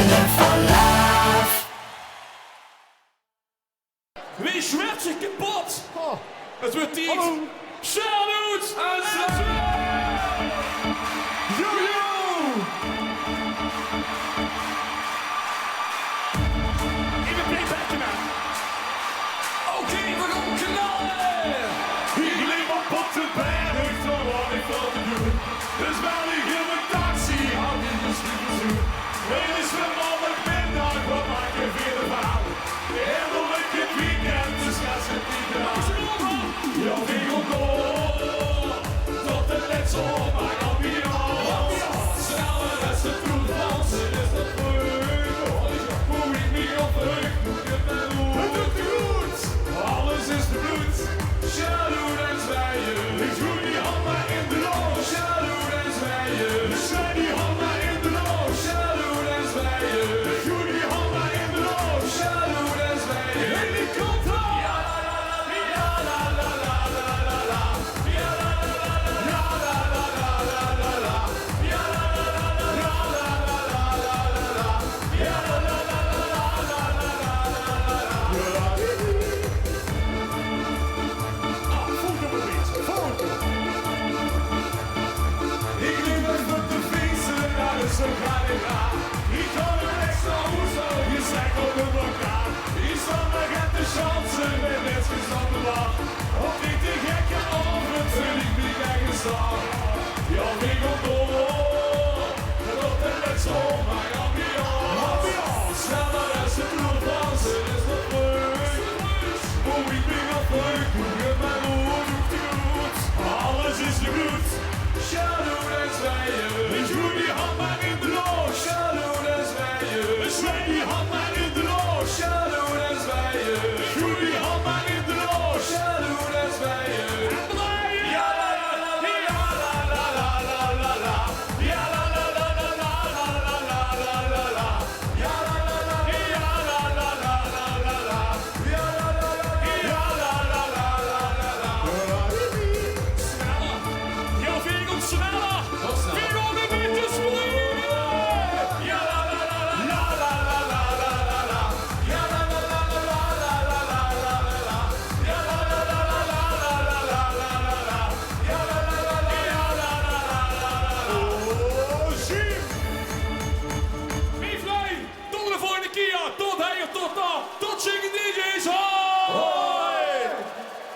Wille van Love. Wie schwert zich kapot? Oh. Het wordt tijd. Hallo. Shout-out aan Even playbacken man. Oké, we gaan knallen. Ik leef op de bed, ik doe wat ik wil te doen. Dus wel ik heel mijn taxi, hou je je slippen zoen. Het is weer morgen middag, we maken weer de verhaal. Eindelijk het weekend, dus ga ze niet eraan. Ja, we gaan door, tot de letsel op mijn ambiance. Sneller als de troep, want het is nog leuk. Hoe ik me opdruk, moet het mij doen. Het doet goed, alles is de bloed. Shout-out en zwijgen, ik doe die hand maar in de loos. Shout-out en zwijgen, ik snij die hand maar in de loos. Shout-out en zwijgen, ik doe die hand maar in de loos. Shout-out en zwijgen, en die komt al. Ja la la la la la la. Ja la la la la la la la. Ja la la la la la la la. Ja la la la la la la la. Ik liep met de fietsen naar de Sogradera. Ik kon er extra hoezo, je zegt op de blokkade. Ik stond nog aan de chansen met mensen op de bar. Of niet te gekke over, toen ik niet weggestaan. Ja, ik kom door, en op de letsel, mijn ambiance. Sneller als de troepans, het is nog leuk. Hoe ik ben op leuk, hoe het mij moet, doet goed. Alles is de bloed. Shout-out en zwijgen.